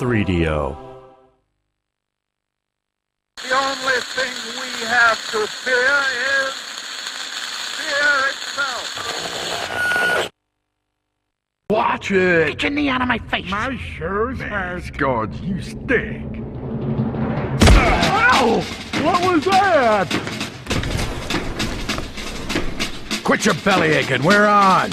3DO. The only thing we have to fear is fear itself. Watch it! Get your knee out of my face! My sure has God, you stink! Ow! What was that? Quit your belly aching, we're on!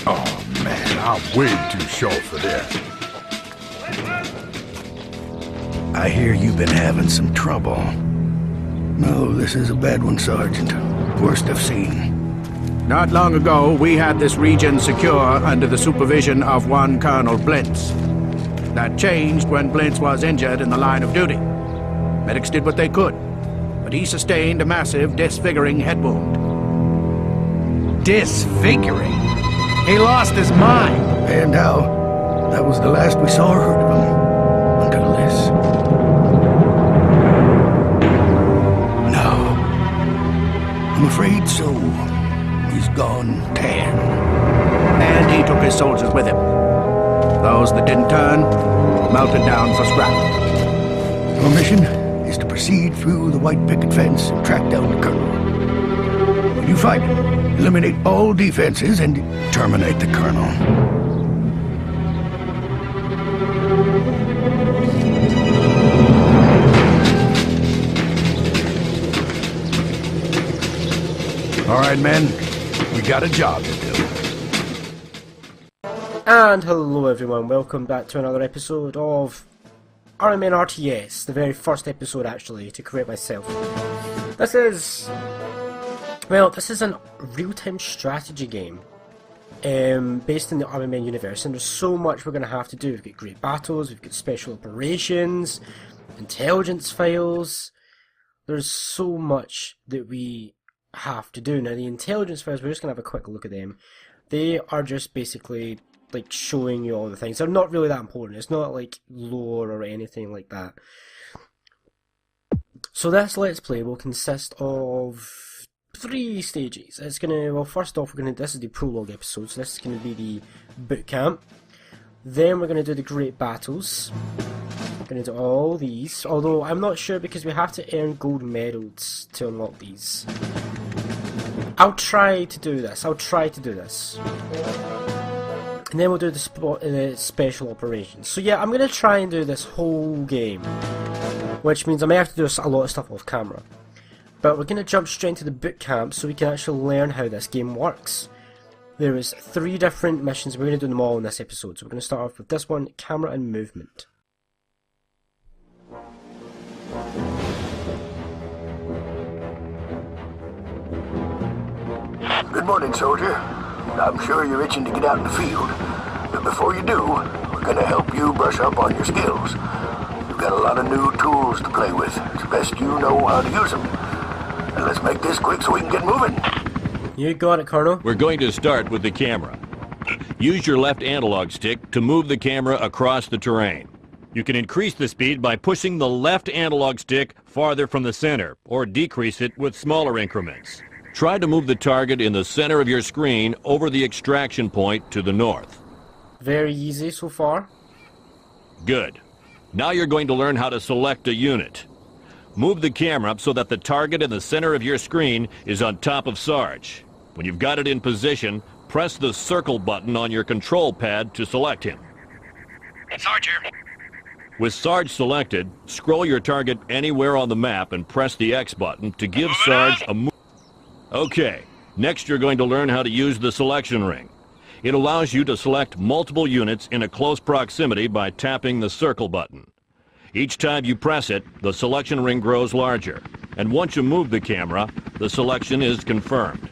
Oh man, I'm way too short for this. I hear you've been having some trouble. No, this is a bad one, Sergeant. Worst I've seen. Not long ago, we had this region secure under the supervision of one Colonel Blintz. That changed when Blintz was injured in the line of duty. Medics did what they could, but he sustained a massive, disfiguring head wound. Disfiguring? He lost his mind. And how? That was the last we saw or heard of him. Until this. No. I'm afraid so. He's gone tan. And he took his soldiers with him. Those that didn't turn, melted down for scrap. Our mission is to proceed through the white picket fence and track down the Colonel. When you find him, eliminate all defenses and terminate the Colonel. All right, men, we got a job to do. And hello everyone, welcome back to another episode of Men RTS, the very first episode actually, to correct myself. This is a real-time strategy game based in the Men universe, and there's so much we're going to have to do. We've got great battles, we've got special operations, intelligence files. There's so much that we have to do. Now the intelligence files, we're just going to have a quick look at them. They are just basically like showing you all the things. They're not really that important. It's not like lore or anything like that. So this Let's Play will consist of 3 stages. It's gonna, well, first off, this is the prologue episode, so this is gonna be the boot camp. Then we're gonna do the great battles. We're gonna do all these, although I'm not sure because we have to earn gold medals to unlock these. I'll try to do this. And then we'll do the special operations. So yeah, I'm going to try and do this whole game, which means I may have to do a lot of stuff off camera. But we're going to jump straight into the boot camp so we can actually learn how this game works. There is 3 different missions, we're going to do them all in this episode. So we're going to start off with this one, camera and movement. Good morning, soldier. I'm sure you're itching to get out in the field. But before you do, we're going to help you brush up on your skills. You've got a lot of new tools to play with. It's best you know how to use them. And let's make this quick so we can get moving. You got it, Colonel. We're going to start with the camera. Use your left analog stick to move the camera across the terrain. You can increase the speed by pushing the left analog stick farther from the center, or decrease it with smaller increments. Try to move the target in the center of your screen over the extraction point to the north. Very easy so far. Good. Now you're going to learn how to select a unit. Move the camera so that the target in the center of your screen is on top of Sarge. When you've got it in position, press the circle button on your control pad to select him. Sarge here. With Sarge selected, scroll your target anywhere on the map and press the X button to give Sarge a move. Okay, next you're going to learn how to use the selection ring. It allows you to select multiple units in a close proximity by tapping the circle button. Each time you press it, the selection ring grows larger, and once you move the camera, the selection is confirmed.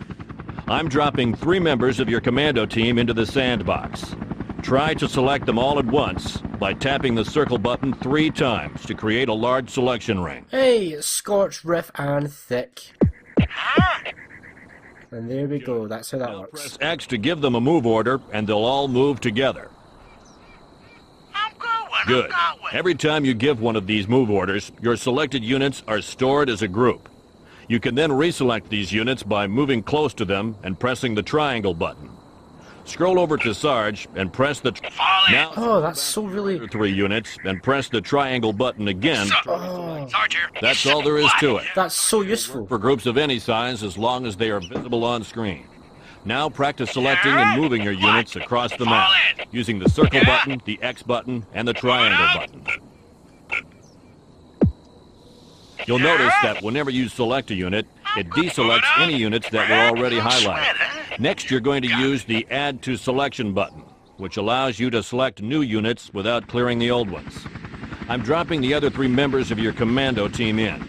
I'm dropping 3 members of your commando team into the sandbox. Try to select them all at once by tapping the circle button 3 times to create a large selection ring. Hey, Scorch, Riff, and Thick. And there we go, that's how that Now works. press X to give them a move order, and they'll all move together. I'm going. Good. Every time you give one of these move orders, your selected units are stored as a group. You can then reselect these units by moving close to them and pressing the triangle button. Scroll over to Sarge and press the... Now, Oh, that's so really... 3 units and press the triangle button again. Oh, Sarge here. That's all there is to it. that's so useful. For groups of any size as long as they are visible on screen. Now practice selecting and moving your units across the map using the circle button, the X button, and the triangle button. You'll notice that whenever you select a unit, it deselects any units that were already highlighted. Next, you're going to use the Add to Selection button, which allows you to select new units without clearing the old ones. I'm dropping the other 3 members of your commando team in.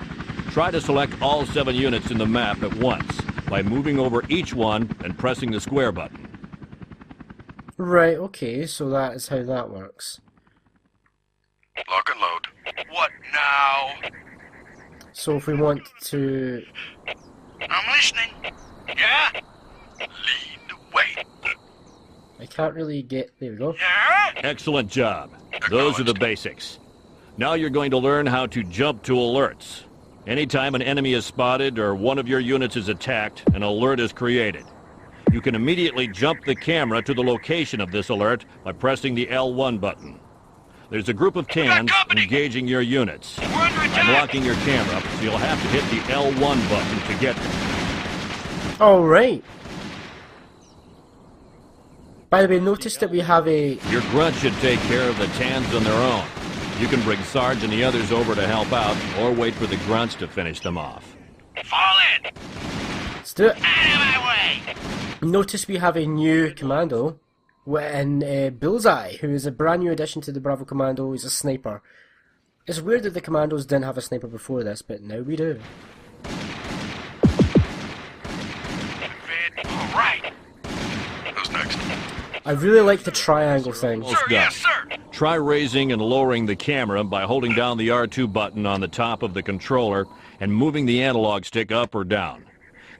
Try to select all 7 units in the map at once by moving over each one and pressing the square button. Right, okay, so that is how that works. Lock and load. What now? So if we want to... I'm listening. Yeah? Lead the way. I can't really get... There we go. Yeah? Excellent job. Those are the basics. Now you're going to learn how to jump to alerts. Anytime an enemy is spotted or one of your units is attacked, an alert is created. You can immediately jump the camera to the location of this alert by pressing the L1 button. There's a group of Tans engaging your units. We're under I'm attack. locking your camera, so you'll have to hit the L1 button to get them. Alright. By the way, notice that we have a... Your grunt should take care of the Tans on their own. You can bring Sarge and the others over to help out, or wait for the grunts to finish them off. Fall in. Let's do it. Out of my way. Notice we have a new commando in Bullseye, who is a brand new addition to the Bravo Commando. He's a sniper. It's weird that the commandos didn't have a sniper before this, but now we do. All right. Who's next? I really like the triangle thing. Almost done. Yes, sir. Try raising and lowering the camera by holding down the R2 button on the top of the controller and moving the analog stick up or down.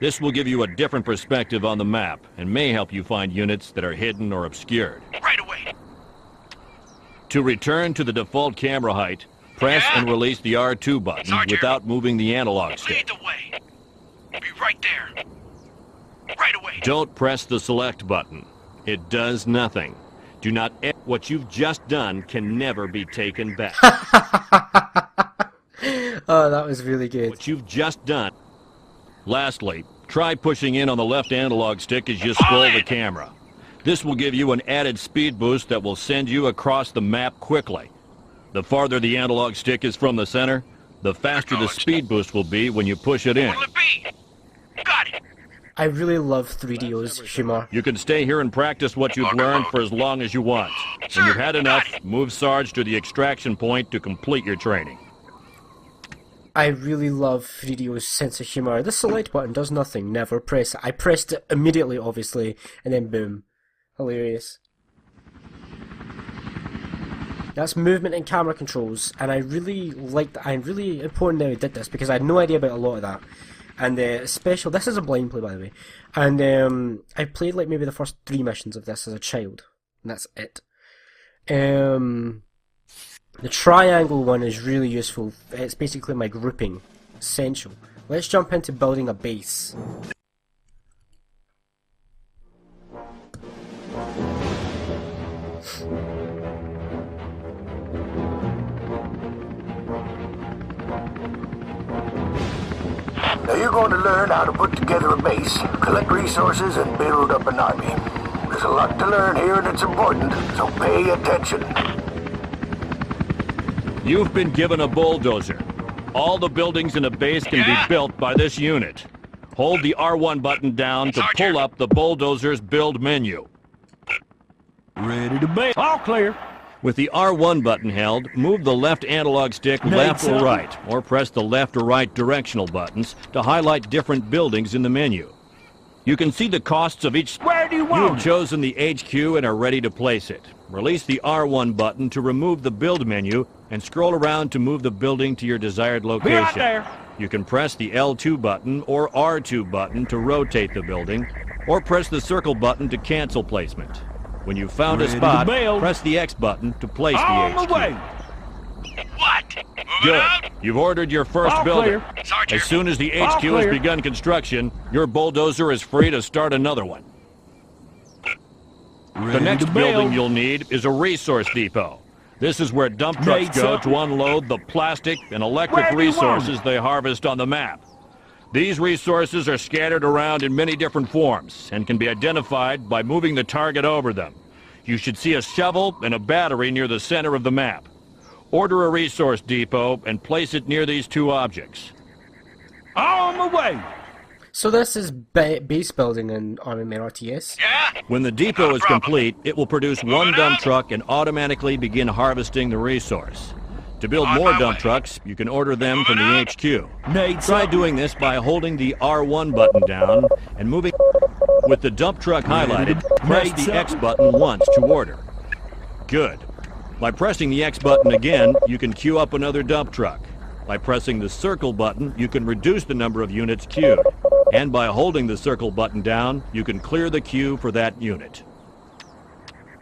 This will give you a different perspective on the map and may help you find units that are hidden or obscured. Right away. To return to the default camera height, press and release the R2 button Sarge here. without moving the analog Lead stick. the way. Be right there. Right away. Don't press the select button. It does nothing. Do not... What you've just done can never be taken back. Oh, that was really good. What you've just done. Lastly, try pushing in on the left analog stick as you scroll the camera. This will give you an added speed boost that will send you across the map quickly. The farther the analog stick is from the center, the faster the speed boost will be when you push it in. What'll it be? Got it. I really love 3DO's humor. You can stay here and practice what you've learned for as long as you want. When you've had enough, move Sarge to the extraction point to complete your training. I really love 3DO's sense of humor. The select button does nothing, never press it. I pressed it immediately, obviously, and then boom. Hilarious. That's movement and camera controls, and I really like that. I'm really important that I did this because I had no idea about a lot of that. And especially, this is a blind play, by the way. And I played like maybe the first 3 missions of this as a child, and that's it. The triangle one is really useful. It's basically my grouping. Essential. Let's jump into building a base. Now you're going to learn how to put together a base, collect resources, and build up an army. There's a lot to learn here and it's important, so pay attention. You've been given a bulldozer. All the buildings in a base can be built by this unit. Hold the R1 button down to pull up the bulldozer's build menu. Ready to build. All clear. With the R1 button held, move the left analog stick left or right, or press the left or right directional buttons to highlight different buildings in the menu. You can see the costs of each. Where do you want? You have chosen the HQ and are ready to place it. Release the R1 button to remove the build menu and scroll around to move the building to your desired location. Right there. You can press the L2 button or R2 button to rotate the building, or press the circle button to cancel placement. When you've found a spot, press the X button to place the HQ. What? Moving Good. out? You've ordered your first building. Sarge here. As soon as the HQ has begun construction, your bulldozer is free to start another one. The next building you'll need is a resource depot. This is where dump trucks go to unload the plastic and electric resources they harvest on the map. These resources are scattered around in many different forms and can be identified by moving the target over them. You should see a shovel and a battery near the center of the map. Order a resource depot and place it near these two objects. On my way! So this is base building in Army Men RTS. Yeah? When the depot is complete, it will produce one dump truck and automatically begin harvesting the resource. To build more dump trucks, you can order them from the HQ. Try doing this by holding the R1 button down and moving with the dump truck highlighted. Press the X button once to order. Good. By pressing the X button again, you can queue up another dump truck. By pressing the circle button, you can reduce the number of units queued. And by holding the circle button down, you can clear the queue for that unit.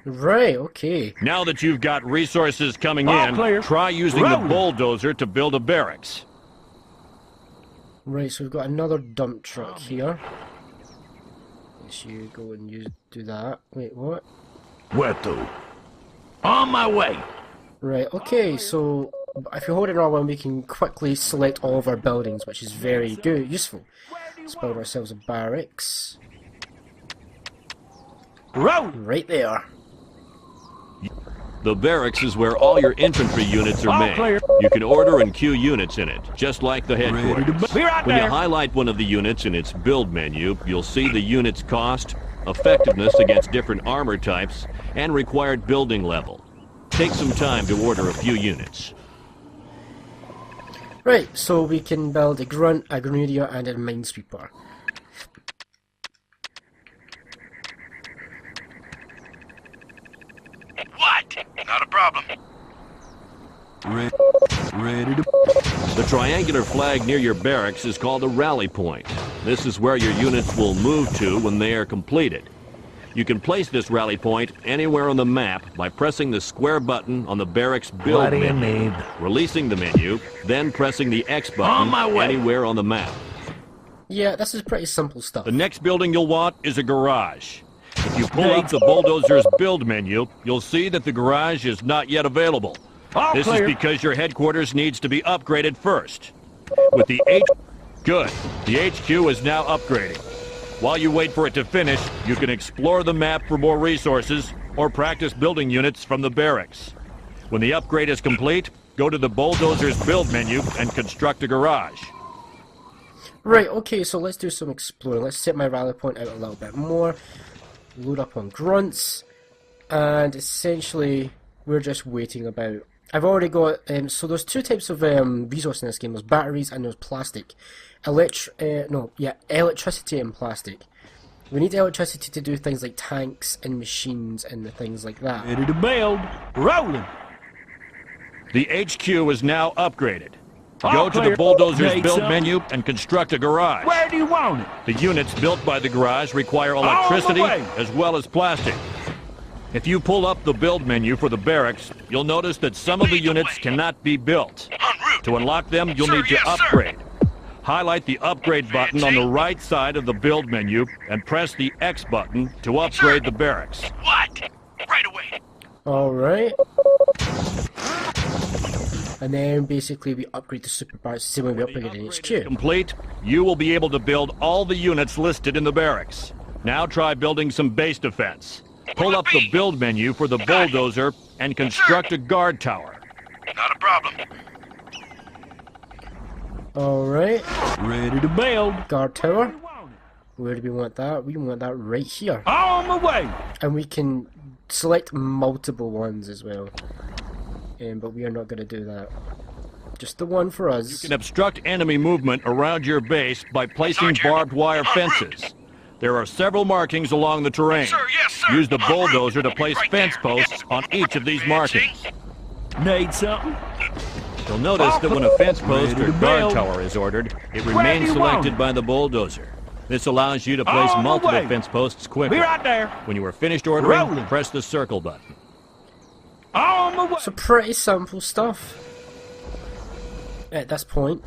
Right, okay. Now that you've got resources coming in, try using the bulldozer to build a barracks. Right, so we've got another dump truck here. Let's you go and do that. Wait, what? Where to? On my way! Right, okay, so if you hold it R1, we can quickly select all of our buildings, which is very good, useful. Let's build ourselves a barracks. Right there. The barracks is where all your infantry units are made. You can order and queue units in it, just like the headquarters. When you highlight one of the units in its build menu, you'll see the unit's cost, effectiveness against different armor types, and required building level. Take some time to order a few units. Right, so we can build a grunt, a grenadier, and a minesweeper. What? Not a problem. Ready to... The triangular flag near your barracks is called a rally point. This is where your units will move to when they are completed. You can place this rally point anywhere on the map by pressing the square button on the barracks build menu, releasing the menu, then pressing the X button anywhere on the map. Yeah, this is pretty simple stuff. The next building you'll want is a garage. If you pull up the bulldozer's build menu, you'll see that the garage is not yet available. This is because your headquarters needs to be upgraded first. With the Good. The HQ is now upgrading. While you wait for it to finish, you can explore the map for more resources or practice building units from the barracks. When the upgrade is complete, go to the bulldozer's build menu and construct a garage. Right, okay, so let's do some exploring. Let's set my rally point out a little bit more. Load up on grunts. And essentially, we're just waiting about. I've already got, so there's two types of resource in this game. There's batteries and there's plastic. Electricity and plastic. We need electricity to do things like tanks and machines and things like that. Ready to build. Rolling. The HQ is now upgraded. Go to the bulldozer's build menu and construct a garage. Where do you want it? The units built by the garage require electricity as well as plastic. If you pull up the build menu for the barracks, you'll notice that some of the units cannot be built. To unlock them, you'll need to upgrade. Highlight the upgrade button on the right side of the build menu and press the X button to upgrade the barracks. What? Right away. Alright. And then basically we upgrade the super barracks the same way we upgraded in HQ. Complete, you will be able to build all the units listed in the barracks. Now try building some base defense. Pull up the build menu for the bulldozer and construct a guard tower. Not a problem. Alright. Ready to build. Guard tower. Where do we want that? We want that right here. On my way. And we can select multiple ones as well. But we are not going to do that. Just the one for us. You can obstruct enemy movement around your base by placing barbed wire fences. There are several markings along the terrain. Sir, yes, sir. Use the bulldozer to place fence posts on each of these markings. Need something? You'll notice that when a fence post or guard tower is ordered, it remains selected by the bulldozer. This allows you to place multiple fence posts quickly. Be right there. When you are finished ordering, press the circle button. On my way. So pretty simple stuff. at this point.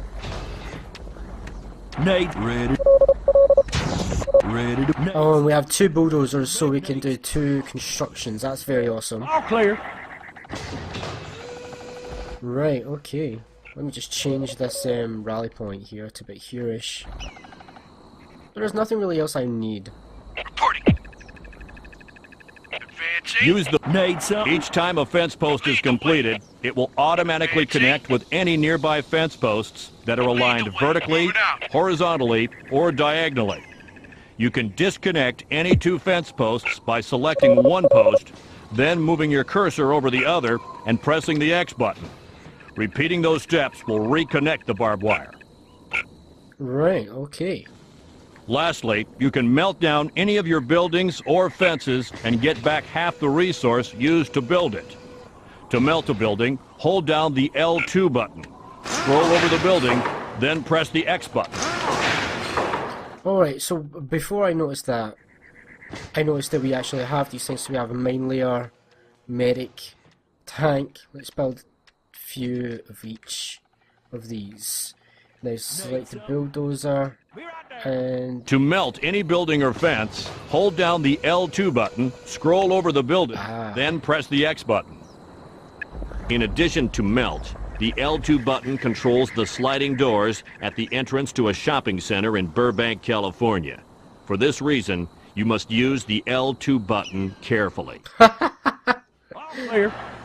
Nate, ready. Ready to... Oh, and we have 2 bulldozers so we can do 2 constructions. That's very awesome. All clear. Right, okay. Let me just change this rally point here to about here-ish. There's nothing really else I need. Reporting. Advancing. Use the... Need some. Each time a fence post is completed, it will automatically connect with any nearby fence posts that are aligned vertically, horizontally, or diagonally. You can disconnect any 2 fence posts by selecting one post, then moving your cursor over the other and pressing the X button. Repeating those steps will reconnect the barbed wire. Right, okay. Lastly, you can melt down any of your buildings or fences and get back half the resource used to build it. To melt a building, hold down the L2 button. Scroll over the building, then press the X button. Alright, so before I noticed that we actually have these things. So we have a mine layer, medic, tank. Let's build a few of each of these. Now select the bulldozer, and To melt any building or fence, hold down the L2 button, scroll over the building, then press the X button. In addition to melt, the L2 button controls the sliding doors at the entrance to a shopping center in Burbank, California. For this reason, you must use the L2 button carefully.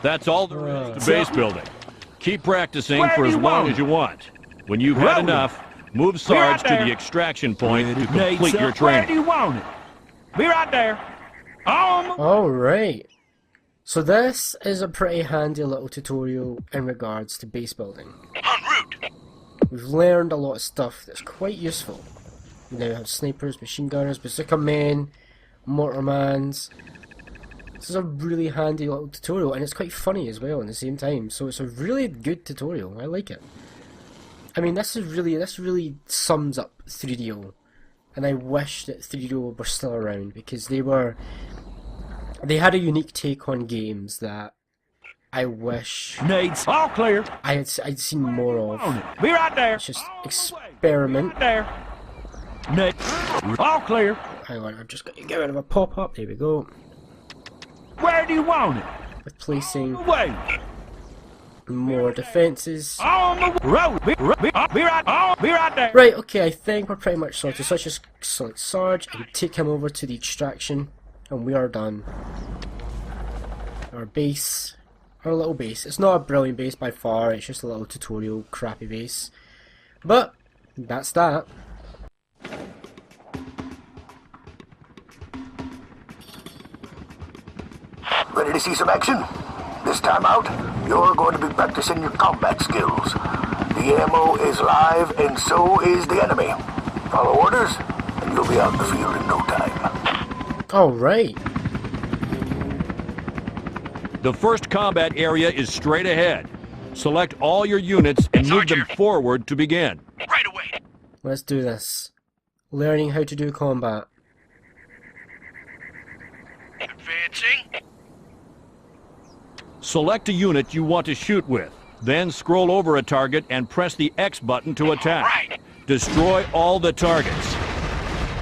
That's all there is to base building. Keep practicing for as long as you want. When you've had enough, move Sarge to the extraction point to complete your Where do training. you want it? Be right there. alright. So this is a pretty handy little tutorial in regards to base building. En route. We've learned a lot of stuff that's quite useful. We now have snipers, machine gunners, bazooka men, mortarmans. This is a really handy little tutorial, and it's quite funny as well at the same time. So it's a really good tutorial. I like it. I mean, this really sums up 3DO, and I wish that 3DO were still around, because they had a unique take on games that I wish Needs all clear. I'd seen more of. Be right there. It's just experiment. There. Nate. All clear. Hang on, I've just got to get rid of a pop-up. There we go. Where do you want it? Replacing Wait. more defences. On the road. Be right there. Right, okay, I think we're pretty much sorted. So let's just select Sarge and take him over to the extraction, and we are done. Our base, our little base. It's not a brilliant base by far, it's just a little tutorial crappy base. But, that's that. Ready to see some action? This time out, you're going to be practicing your combat skills. The ammo is live, and so is the enemy. Follow orders, and you'll be out in the field in no time. Alright. The first combat area is straight ahead. Select all your units and move them forward to begin. Right away. Let's do this. Learning how to do combat. Advancing. Select a unit you want to shoot with. Then scroll over a target and press the X button to attack. Right. Destroy all the targets.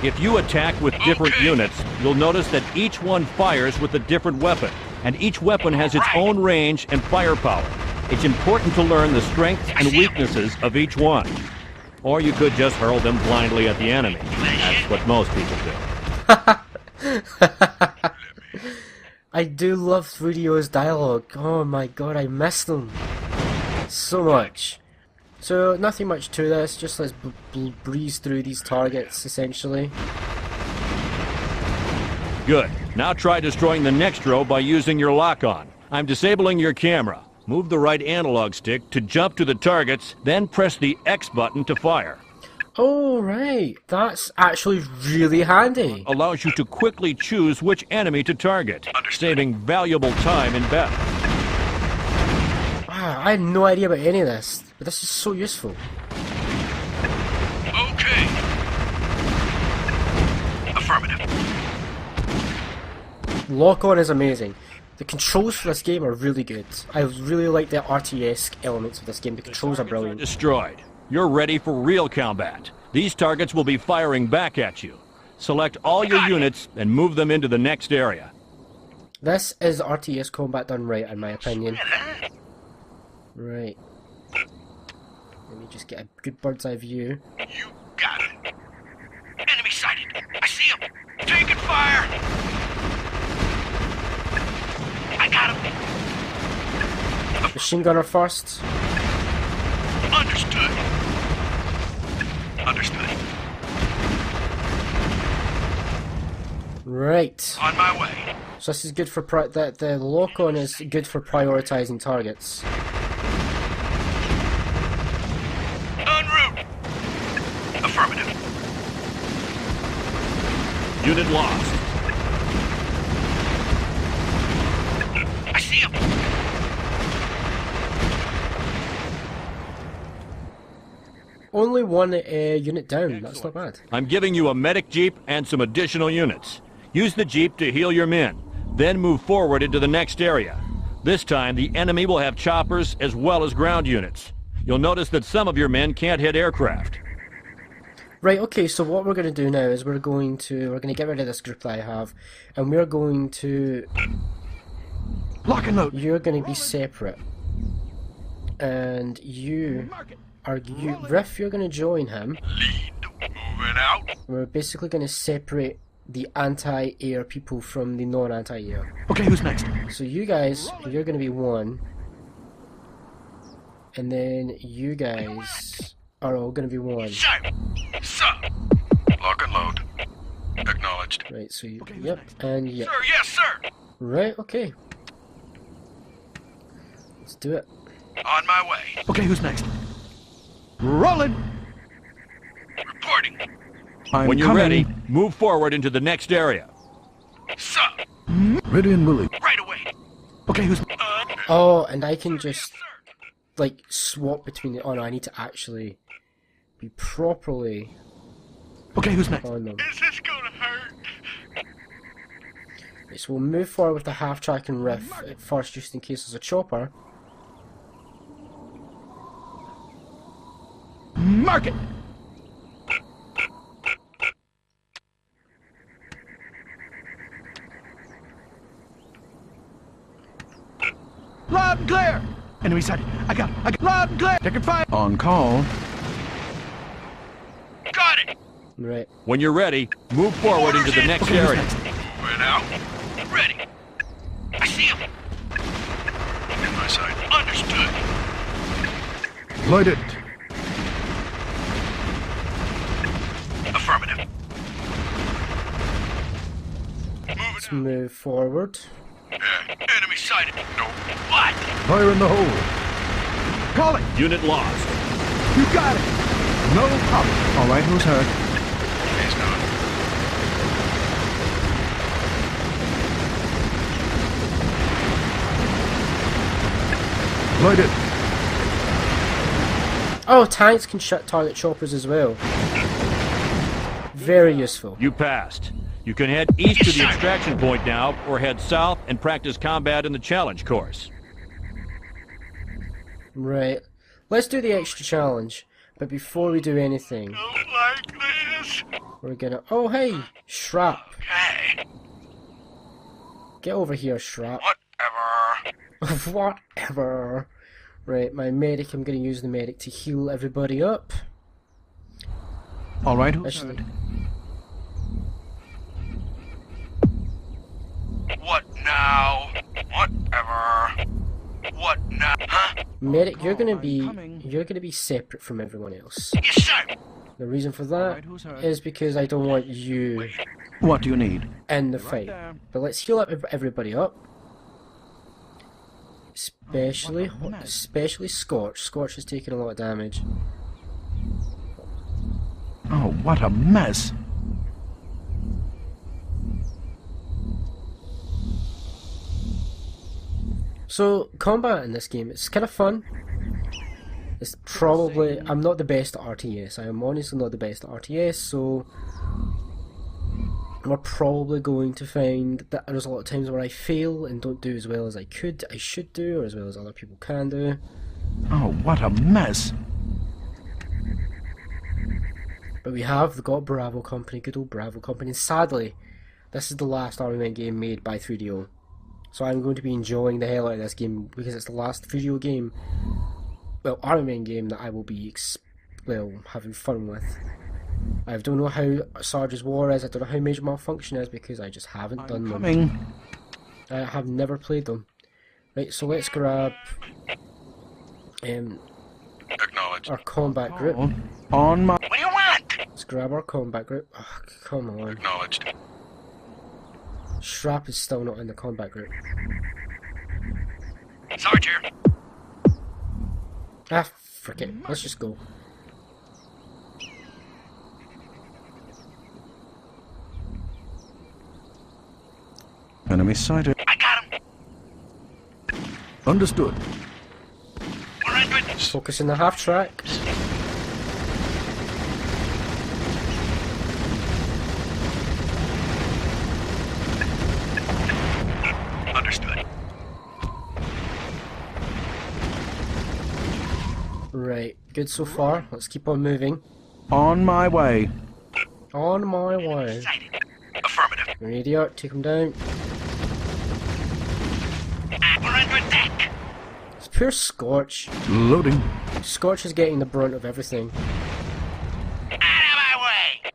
If you attack with different units, you'll notice that each one fires with a different weapon, and each weapon has its own range and firepower. It's important to learn the strengths and weaknesses of each one. Or you could just hurl them blindly at the enemy. That's what most people do. I do love 3DO's dialogue. Oh my god, I miss them so much. So nothing much to this, just let's breeze through these targets essentially. Good. Now try destroying the next row by using your lock-on. I'm disabling your camera. Move the right analog stick to jump to the targets, then press the X button to fire. Oh right, that's actually really handy. Allows you to quickly choose which enemy to target, saving valuable time in battle. Wow, I had no idea about any of this, but this is so useful. Okay. Affirmative. Lock-on is amazing. The controls for this game are really good. I really like the RTS elements of this game. The controls are brilliant. Destroyed. You're ready for real combat. These targets will be firing back at you. Select all your units and move them into the next area. This is RTS combat done right, in my opinion. Right. Let me just get a good bird's eye view. You got it. Enemy sighted. I see him. Taking fire. I got him. Machine gunner first. Understood. Understood. Right. On my way. So this is good for the lock-on is good for prioritizing targets. En route. Affirmative. Unit lost. I see him. Only one unit down. That's not bad. I'm giving you a medic jeep and some additional units. Use the jeep to heal your men. Then move forward into the next area. This time, the enemy will have choppers as well as ground units. You'll notice that some of your men can't hit aircraft. Right, okay, so what we're going to do now is we're going to get rid of this group that I have, and we're going to... Lock and load. You're going to be separate. And Riff, you're going to join him. Lead. Moving out. We're basically going to separate the anti-air people from the non-anti-air. Okay, who's next? So you guys, you're going to be one. And then you guys are all going to be one. Sir. Sir. Lock and load. Acknowledged. Right, so you, yep, and yep. Sir, yes, sir. Right, okay. Let's do it. On my way. Okay, who's next? Rolling. Reporting. I'm When you're coming. ready, move forward into the next area. Sir. Ready and willing. Right away. Okay, who's... Oh, and I can just, like, swap between the... Oh no, I need to actually be properly Okay, who's next? on them. Is this gonna hurt? Right, so we'll move forward with the half-track and riff at first, just in case there's a chopper. Mark it. Loud and clear. Enemy sighted. I got loud and clear. Taking fire. On call. Got it. Right. When you're ready, move forward into the next area. Moving out. Ready. I see him. In my sight. Understood. Light it. Affirmative. Let's move forward. Enemy sighted. No. What? Fire in the hole. Call it. Unit lost. You got it. No problem. All right, who's hurt? He's gone. Light it. Oh, tanks can target choppers as well. Very useful. You passed. You can head east to the extraction point now, or head south and practice combat in the challenge course. Right. Let's do the extra challenge. But before we do anything, Don't like this. we're gonna... Oh, hey! Shrap. Hey. Get over here, Shrap. Whatever. Whatever. Right, my medic, I'm gonna use the medic to heal everybody up. All right, who's Actually, hurt? What now? Whatever. What now? Huh? medic, you're gonna be separate from everyone else. Yes, sir. The reason for that Right, who's hurt? is because I don't want you What do you need? in the fight. there. But let's heal up everybody up. Especially Scorch. Scorch is taking a lot of damage. Oh, what a mess. So, combat in this game, it's kind of fun. It's probably... I'm not the best at RTS. I am honestly not the best at RTS, so... we're probably going to find that there's a lot of times where I fail and don't do as well as I should do, or as well as other people can do. Oh, what a mess. But we have got Bravo Company, good old Bravo Company, and sadly, this is the last Army Men game made by 3DO. So I'm going to be enjoying the hell out of this game, because it's the last 3DO game, well, Army Men game that I will be, having fun with. I don't know how Sarge's War is, I don't know how Major Malfunction is, because I just haven't done them. I have never played them. Right, so let's grab our combat group. On my... What do you want? Let's grab our combat group. Oh, come on. Acknowledged. Shrap is still not in the combat group. Sarge here. Ah, frick it. Let's just go. Enemy sighted. I got him. Understood. We're in good. Focus in the half track. Understood. Right, good so far. Let's keep on moving. On my way. On my way. Sighted. Affirmative. Idiot, take him down. We're under attack. It's pure Scorch. Loading. Scorch is getting the brunt of everything. Out of my way.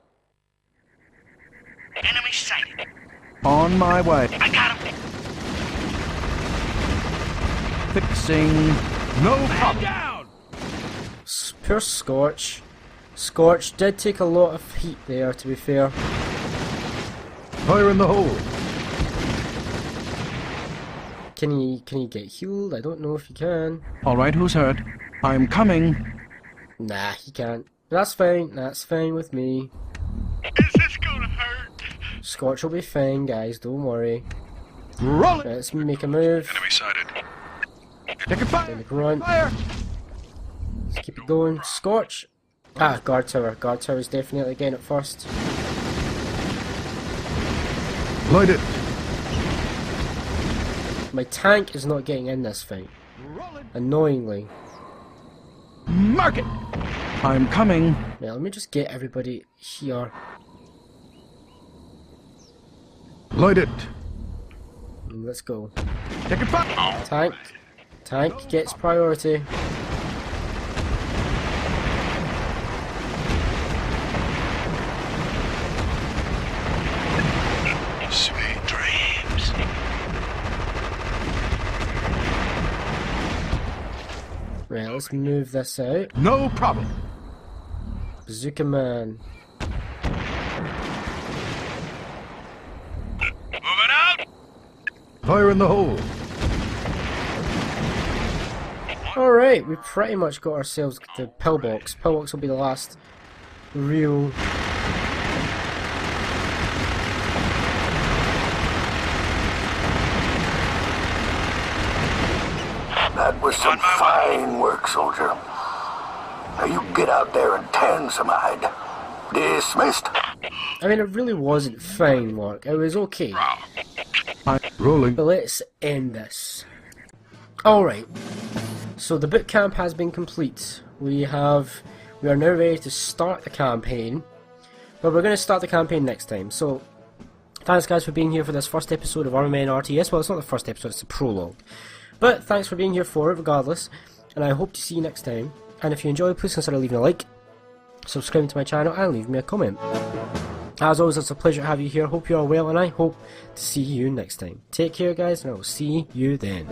Enemy sighted. On my way. I got him. Fixing. No problem. Down. Pure Scorch. Scorch did take a lot of heat there, to be fair. Fire in the hole. Can he get healed? I don't know if he can. Alright, who's hurt? I'm coming. Nah, he can't. That's fine with me. Is this gonna hurt? Scorch will be fine, guys, don't worry. Roll it. Let's make a move. Enemy sighted. Take a fire. Then the grunt. Fire. Let's keep it going. Scorch. Ah, guard tower. Guard tower is definitely getting it first. Light it. My tank is not getting in this fight. Annoyingly. Mark it. I'm coming. Now, let me just get everybody here. Light it. And let's go. Take a fire. Tank. Tank gets priority. Sweet dreams. Right, let's move this out. No problem. Bazooka Man. Moving out. Fire in the hole. Alright, we pretty much got ourselves the pillbox. Pillbox will be the last real... That was some fine work, soldier. Now you get out there and tan some hide. Dismissed. I mean, it really wasn't fine work. It was okay. I'm rolling. But let's end this. Alright. So the boot camp has been complete. We are now ready to start the campaign. But we're going to start the campaign next time. So, thanks guys for being here for this first episode of Army Men RTS. Well, it's not the first episode, it's the prologue. But thanks for being here for it, regardless. And I hope to see you next time. And if you enjoyed, please consider leaving a like, subscribing to my channel, and leaving me a comment. As always, it's a pleasure to have you here. Hope you are well, and I hope to see you next time. Take care, guys, and I will see you then.